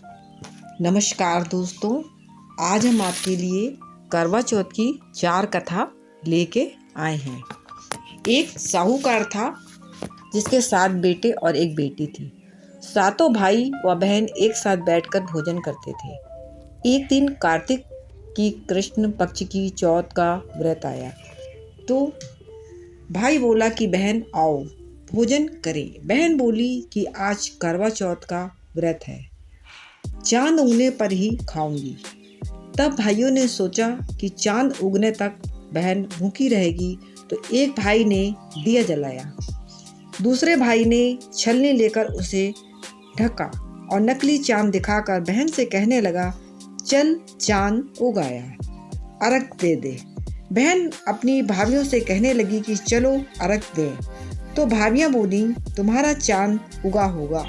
नमस्कार दोस्तों, आज हम आपके लिए करवा चौथ की 4 कथा लेके आए हैं। एक साहूकार था जिसके 7 बेटे और एक बेटी थी। सातों भाई व बहन एक साथ बैठकर भोजन करते थे। एक दिन कार्तिक की कृष्ण पक्ष की चौथ का व्रत आया तो भाई बोला कि बहन आओ भोजन करें। बहन बोली कि आज करवा चौथ का व्रत है, चांद उगने पर ही खाऊंगी। तब भाइयों ने सोचा कि चांद उगने तक बहन भूखी रहेगी, तो एक भाई ने दिया जलाया, दूसरे भाई ने छलनी लेकर उसे ढका और नकली चांद दिखाकर बहन से कहने लगा, चल चांद उगाया, अर्घ दे दे। बहन अपनी भाभियों से कहने लगी कि चलो अर्घ दें। तो भाभियां बोली, तुम्हारा चांद उगा होगा,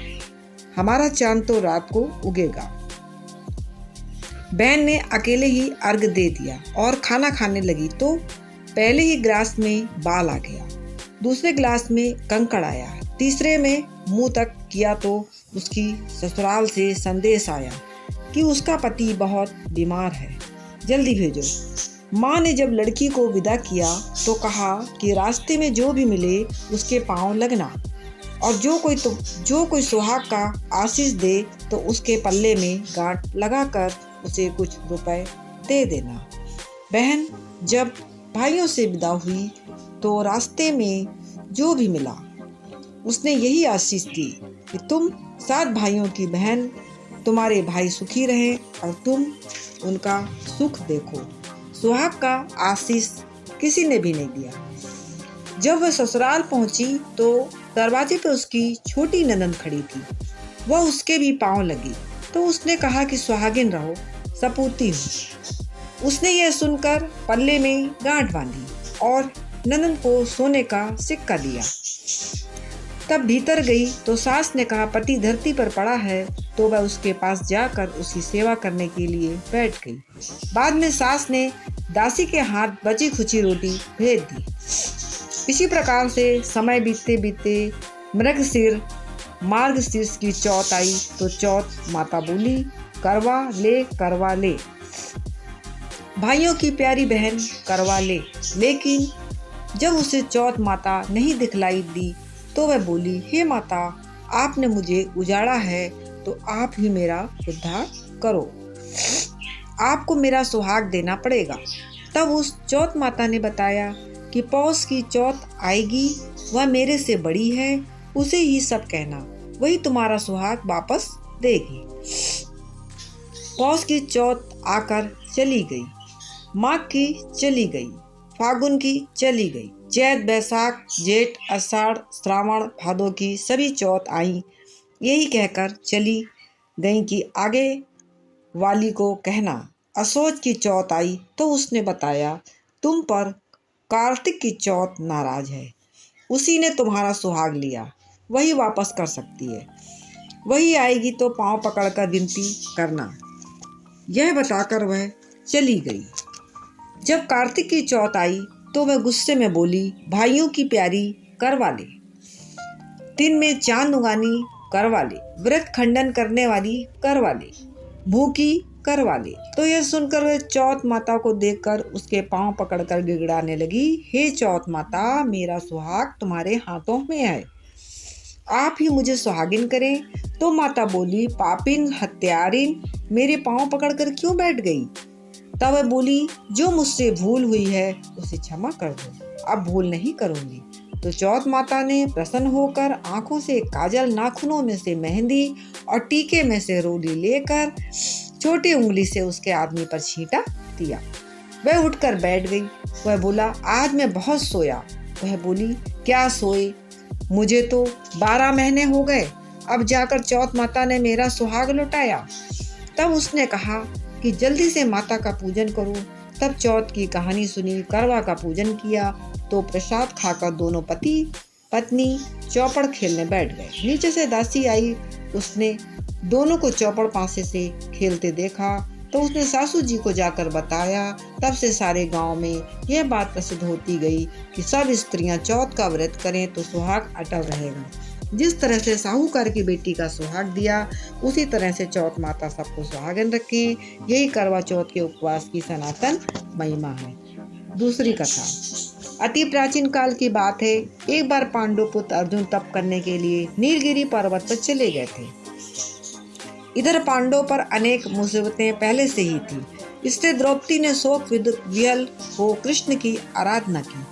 हमारा चांद तो रात को उगेगा। बहन ने अकेले ही अर्घ दे दिया और खाना खाने लगी तो पहले ही गिलास में बाल आ गया, दूसरे गिलास में कंकड़ आया, तीसरे में मुंह तक किया तो उसकी ससुराल से संदेश आया कि उसका पति बहुत बीमार है, जल्दी भेजो। माँ ने जब लड़की को विदा किया तो कहा कि रास्ते में जो भी मिले उसके पांव लगना और जो कोई सुहाग का आशीष दे तो उसके पल्ले में गांठ लगाकर उसे कुछ रुपए दे देना। बहन जब भाइयों से विदा हुई तो रास्ते में जो भी मिला उसने यही आशीष दी कि तुम 7 भाइयों की बहन, तुम्हारे भाई सुखी रहें और तुम उनका सुख देखो। सुहाग का आशीष किसी ने भी नहीं दिया। जब वह ससुराल पहुंची तो दरवाजे पर उसकी छोटी ननद खड़ी थी। वह उसके भी पांव लगी तो उसने कहा कि सुहागिन रहो, सपूती हूँ। उसने यह सुनकर पल्ले में गांठ बांधी और ननद को सोने का सिक्का दिया। तब भीतर गई तो सास ने कहा, पति धरती पर पड़ा है, तो वह उसके पास जाकर उसकी सेवा करने के लिए बैठ गई। बाद में सास ने दासी के हाथ बची खुची रोटी भेज दी। इसी प्रकार से समय बीतते बीतते मार्गशीर्ष की चौथ आई तो चौथ माता बोली, करवा ले भाइयों की प्यारी बहन करवा ले। लेकिन जब उसे चौथ माता नहीं दिखलाई दी तो वह बोली, हे माता, आपने मुझे उजाड़ा है तो आप ही मेरा उद्धार करो, आपको मेरा सुहाग देना पड़ेगा। तब उस चौथ माता ने बताया कि पौष की चौथ आएगी, वह मेरे से बड़ी है, उसे ही सब कहना, वही तुम्हारा सुहाग वापस देगी। पौष की चौथ आकर चली गई, माघ की चली गई, फागुन की चली गई, चैत बैसाख जेठ आषाढ़ श्रावण भादों की सभी चौथ आई, यही कहकर चली गई कि आगे वाली को कहना। असोज की चौथ आई तो उसने बताया, तुम पर कार्तिक की चौथ नाराज है, उसी ने तुम्हारा सुहाग लिया, वही वापस कर सकती है, वही आएगी तो पांव पकड़कर विनती करना। यह बताकर वह चली गई। जब कार्तिक की चौथ आई तो वह गुस्से में बोली, भाइयों की प्यारी करवा ले, दिन में चांद उगानी करवा ले, व्रत खंडन करने वाली करवा ले, भूखी करवा ले। तो यह सुनकर वह चौथ माता को देखकर उसके पांव पकड़कर गिड़गिड़ाने लगी, हे चौथ माता, मेरा सुहाग तुम्हारे हाथों में है, आप ही मुझे सुहागिन करें। तो माता बोली, पापिन हत्यारिन, मेरे पांव पकड़कर क्यों बैठ गई? तब वह बोली, जो मुझसे भूल हुई है उसे क्षमा कर दो, अब भूल नहीं करूंगी। तो चौथ माता ने प्रसन्न होकर आंखों से काजल, नाखूनों में से मेहंदी और टीके में से रोली लेकर छोटी उंगली से उसके आदमी पर छींटा दिया। वह उठकर बैठ गई। वह बोला, आज मैं बहुत सोया। वह बोली, क्या सोए, मुझे तो 12 महीने हो गए, अब जाकर चौथ माता ने मेरा सुहाग लौटाया। तब उसने कहा कि जल्दी से माता का पूजन करो। तब चौथ की कहानी सुनी, करवा का पूजन किया तो प्रसाद खाकर दोनों पति पत्नी चौपड़ खेलने बैठ गए। नीचे से दासी आई, उसने दोनों को चौपड़ पासे से खेलते देखा तो उसने सासू जी को जाकर बताया। तब से सारे गांव में यह बात प्रसिद्ध होती गई कि सब स्त्रियां चौथ का व्रत करें तो सुहाग अटल रहेगा। जिस तरह से साहूकार की बेटी का सुहाग दिया, उसी तरह से चौथ माता सबको सुहागन रखें। यही करवा चौथ के उपवास की सनातन महिमा है। दूसरी कथा अति प्राचीन काल की बात है। एक बार पांडु पुत्र अर्जुन तप करने के लिए नीलगिरी पर्वत पर चले गए थे। इधर पांडवों पर अनेक मुसीबतें पहले से ही थी, इससे द्रौपदी ने शोक विह्वल हो कृष्ण की आराधना की।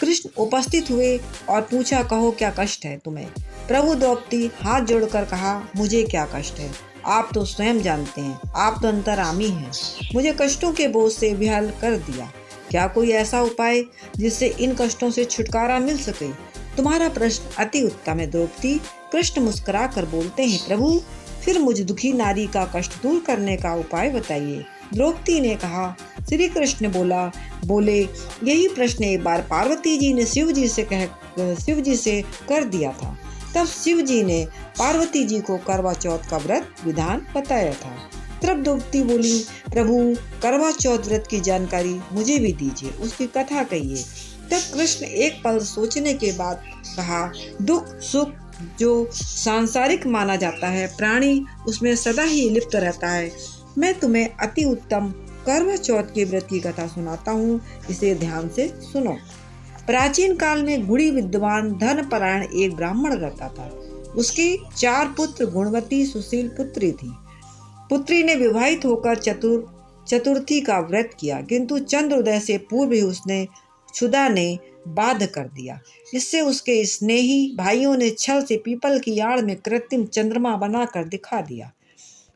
कृष्ण उपस्थित हुए और पूछा, कहो क्या कष्ट है तुम्हें। प्रभु द्रौपदी हाथ जोड़कर कहा, मुझे क्या कष्ट है, आप तो स्वयं जानते हैं, आप तो अंतर्यामी हैं। मुझे कष्टों के बोझ से विह्वल कर दिया। क्या कोई ऐसा उपाय जिससे इन कष्टों से छुटकारा मिल सके। तुम्हारा प्रश्न अति उत्तम है द्रौपदी। कृष्ण मुस्कुरा कर बोलते हैं, प्रभु फिर मुझ दुखी नारी का कष्ट दूर करने का उपाय बताइए। द्रौपदी ने कहा। श्री कृष्ण बोले यही प्रश्न एक बार पार्वती जी ने शिव जी से कर दिया था। तब शिव जी ने पार्वती जी को करवा चौथ का व्रत विधान बताया था। तब द्रौपदी बोली, प्रभु करवा चौथ व्रत की जानकारी मुझे भी दीजिए, उसकी कथा कहिए। तब कृष्ण एक पल सोचने के बाद कहा, दुख सुख जो सांसारिक माना जाता है, प्राणी उसमें सदा ही लिप्त रहता है। मैं तुम्हें अति उत्तम करवा चौथ के व्रत की कथा सुनाता हूँ, इसे ध्यान से सुनो। प्राचीन काल में गुणी विद्वान धर्मपरायण एक ब्राह्मण रहता था। उसके 4 पुत्र गुणवती सुशील पुत्री थी। पुत्री ने विवाहित होकर चतुर्थी का व्रत किया, किंतु चंद्रोदय से पूर्व ही उसने क्षुधा ने बाध कर दिया। इससे उसके स्नेही भाइयों ने छल से पीपल की आड़ में कृत्रिम चंद्रमा बनाकर दिखा दिया।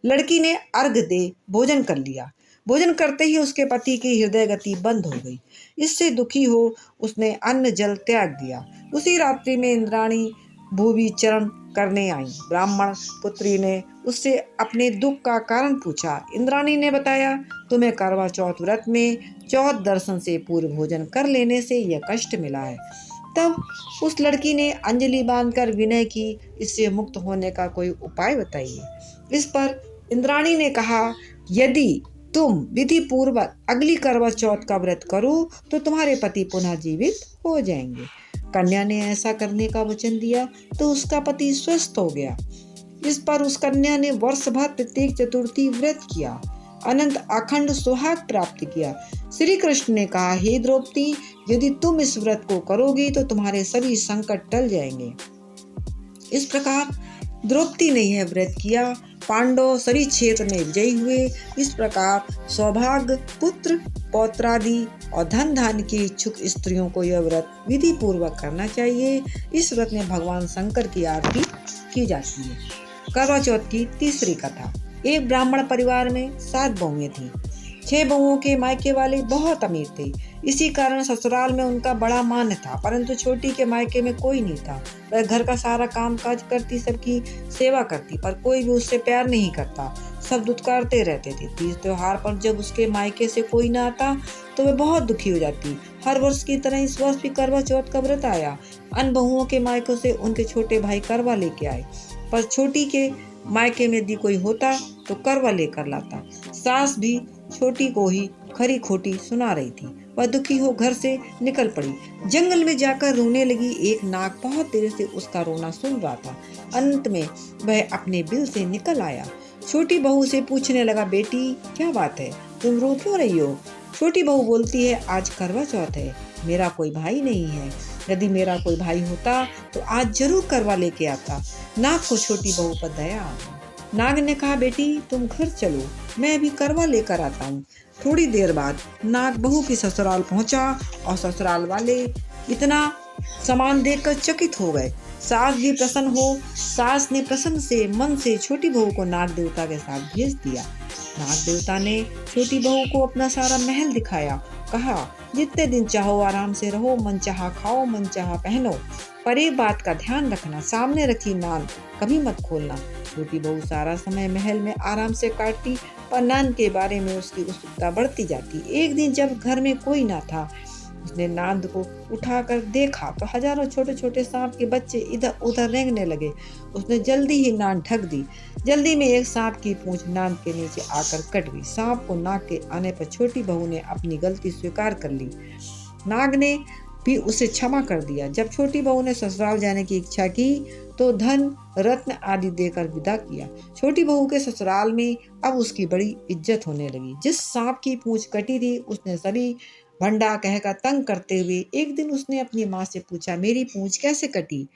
लड़की ने अर्घ दे भोजन कर लिया। भोजन करते ही उसके पति की हृदय गति बंद हो गई। इससे दुखी हो उसने अन्न जल त्याग दिया। उसी रात्रि में इंद्राणी भूवि चरण करने आई। ब्राह्मण पुत्री ने उससे अपने दुख का कारण पूछा। इंद्राणी ने बताया, तुम्हें करवा चौथ व्रत में चौथ दर्शन से पूर्व भोजन कर लेने से यह कष्ट मिला है। तब उस लड़की ने अंजलि बांधकर विनय की, इससे मुक्त होने का कोई उपाय बताइए। इस पर इंद्राणी ने कहा, यदि तुम विधि पूर्वक अगली करवा चौथ का व्रत करो तो तुम्हारे पति पुनः जीवित हो जाएंगे। कन्या ने ऐसा करने का वचन दिया तो उसका पति स्वस्थ हो गया। इस पर उस कन्या ने वर्ष भर प्रत्येक चतुर्थी व्रत किया, अनंत अखंड सुहाग प्राप्त किया। श्री कृष्ण ने कहा, हे द्रौपदी, यदि तुम इस व्रत को करोगी तो तुम्हारे सभी संकट टल जाएंगे। इस प्रकार द्रौपदी ने यह व्रत किया। पांडव सभी क्षेत्र में विजयी हुए। इस प्रकार सौभाग्य, पुत्र पौत्रादि और धन धान्य की इच्छुक स्त्रियों को यह व्रत विधि पूर्वक करना चाहिए। इस व्रत में भगवान शंकर की आरती की जाती है। करवा चौथ की तीसरी कथा। एक ब्राह्मण परिवार में 7 बहुएं थीं। 6 बहुओं के मायके वाले बहुत अमीर थे। इसी कारण ससुराल में उनका बड़ा मान था, परंतु छोटी के मायके में कोई नहीं था। वह घर का सारा काम काज करती, सबकी सेवा करती, पर कोई भी उससे प्यार नहीं करता। सब दुत्कारते रहते थे। तीज त्योहार पर जब उसके मायके से कोई न आता तो वह बहुत दुखी हो जाती। हर वर्ष की तरह इस वर्ष भी करवा चौथ का व्रत आया। अन्य बहुओं के मायकों से उनके छोटे भाई करवा लेके आए, पर छोटी के मायके में यदि कोई होता तो करवा लेकर लाता। सास भी छोटी को ही खरी खोटी सुना रही थी। वह दुखी हो घर से निकल पड़ी। जंगल में जाकर रोने लगी। एक नाग बहुत देर से उसका रोना सुन रहा था। अंत में वह अपने बिल से निकल आया। छोटी बहू से पूछने लगा, बेटी क्या बात है, तुम रो क्यों रही हो। छोटी बहू बोलती है, आज करवा चौथ है, मेरा कोई भाई नहीं है। यदि मेरा कोई भाई होता तो आज जरूर करवा लेके आता। नाग को छोटी बहू पर दया आ गई। नाग ने कहा, बेटी तुम घर चलो, मैं अभी करवा लेकर आता हूँ। थोड़ी देर बाद नाग बहू की ससुराल पहुंचा और ससुराल वाले इतना सामान देखकर चकित हो गए। सास भी प्रसन्न हो। सास ने प्रसन्न से मन से छोटी बहू को नाग देवता के साथ भेज दिया। नाग देवता ने छोटी बहू को अपना सारा महल दिखाया। कहा, जितने दिन चाहो आराम से रहो, मन चाहा खाओ, मन चाहा पहनो, पर एक बात का ध्यान रखना, सामने रखी नान कभी मत खोलना। छोटी बहू सारा समय महल में आराम से काटती, पर नान के बारे में उसकी उत्सुकता बढ़ती जाती। एक दिन जब घर में कोई ना था, उसने नांद को उठाकर देखा तो हजारों छोटे छोटे सांप के बच्चे इधर उधर रेंगने लगे। उसने जल्दी ही नांद ढक दी। जल्दी में एक सांप की पूंछ नांद के नीचे आकर कट गई। सांप को नाक के आने पर छोटी बहू ने अपनी गलती स्वीकार कर ली। नाग ने भी उसे क्षमा कर दिया। जब छोटी बहू ने ससुराल जाने की इच्छा की तो धन रत्न आदि देकर विदा किया। छोटी बहू के ससुराल में अब उसकी बड़ी इज्जत होने लगी। जिस सांप की पूंछ कटी थी उसने सभी भंडा कहकर तंग करते हुए एक दिन उसने अपनी माँ से पूछा, मेरी पूंछ कैसे कटी?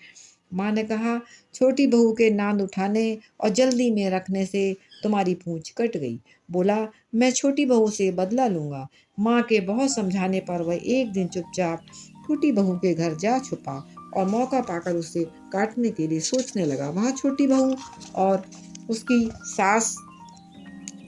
माँ ने कहा, छोटी बहू के नांद उठाने और जल्दी में रखने से तुम्हारी पूंछ कट गई। बोला, मैं छोटी बहू से बदला लूंगा। माँ के बहुत समझाने पर वह एक दिन चुपचाप छोटी बहू के घर जा छुपा और मौका पाकर उसे काटने के लिए सोचने लगा। वहाँ छोटी बहू और उसकी सास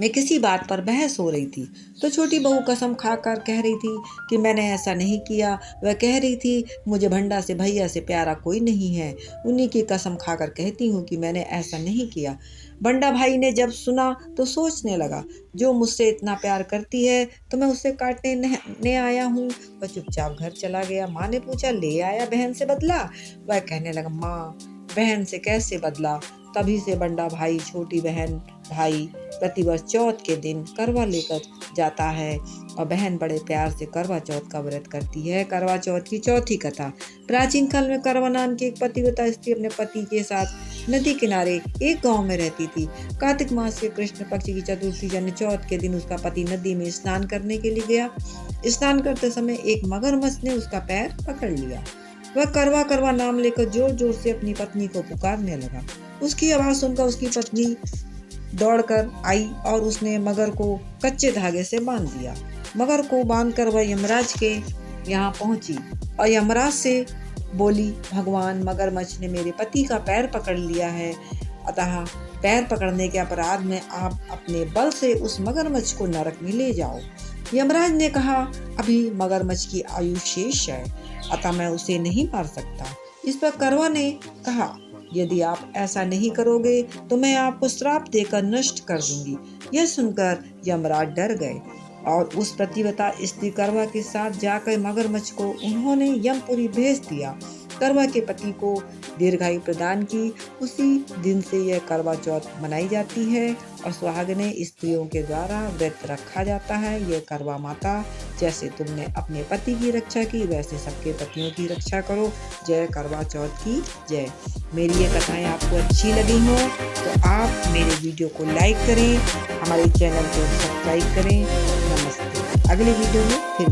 में किसी बात पर बहस हो रही थी। तो छोटी बहू कसम खाकर कह रही थी कि मैंने ऐसा नहीं किया। वह कह रही थी, मुझे भंडा से भैया से प्यारा कोई नहीं है। उन्हीं की कसम खाकर कहती हूँ कि मैंने ऐसा नहीं किया। बंडा भाई ने जब सुना तो सोचने लगा, जो मुझसे इतना प्यार करती है तो मैं उसे काटने आया हूँ। वह चुपचाप घर चला गया। माँ ने पूछा, ले आया बहन से बदला? वह कहने लगा, माँ बहन से कैसे बदला? तभी से बंडा भाई छोटी बहन भाई प्रतिवर्ष चौथ के दिन करवा लेकर जाता है और बहन बड़े प्यार से करवा चौथ का व्रत करती है। करवा चौथ की चौथी कथा। प्राचीन काल में करवा नाम की एक पतिव्रता स्त्री अपने पति के साथ नदी किनारे एक गांव में रहती थी। कार्तिक मास के कृष्ण पक्ष की चतुर्थी यानी चौथ के दिन उसका पति नदी में स्नान करने के लिए गया। स्नान करते समय एक मगरमच्छ ने उसका पैर पकड़ लिया। वह करवा करवा नाम लेकर जोर जोर से अपनी पत्नी को पुकारने लगा। उसकी आवाज सुनकर उसकी पत्नी दौड़कर आई और उसने मगर को कच्चे धागे से बांध दिया। मगर को बांधकर वह यमराज के यहाँ पहुंची और यमराज से बोली, भगवान, मगरमच्छ ने मेरे पति का पैर पकड़ लिया है, अतः पैर पकड़ने के अपराध में आप अपने बल से उस मगरमच्छ को नरक में ले जाओ। यमराज ने कहा, अभी मगरमच्छ की आयु शेष है, अतः मैं उसे नहीं मार सकता। इस पर करवा ने कहा, यदि आप ऐसा नहीं करोगे तो मैं आपको श्राप देकर नष्ट कर दूंगी। यह सुनकर यमराज डर गए और उस प्रतिव्रता स्त्री करवा के साथ जाकर मगरमच्छ को उन्होंने यमपुरी भेज दिया। करवा के पति को दीर्घायु प्रदान की। उसी दिन से यह करवा चौथ मनाई जाती है और सुहागने स्त्रियों के द्वारा व्रत रखा जाता है। यह करवा माता, जैसे तुमने अपने पति की रक्षा की वैसे सबके पतियों की रक्षा करो। जय करवा चौथ की जय। मेरी ये कथाएं आपको अच्छी लगी हो तो आप मेरे वीडियो को लाइक करें, हमारे चैनल को सब्सक्राइब करें। नमस्ते। अगले वीडियो में फिर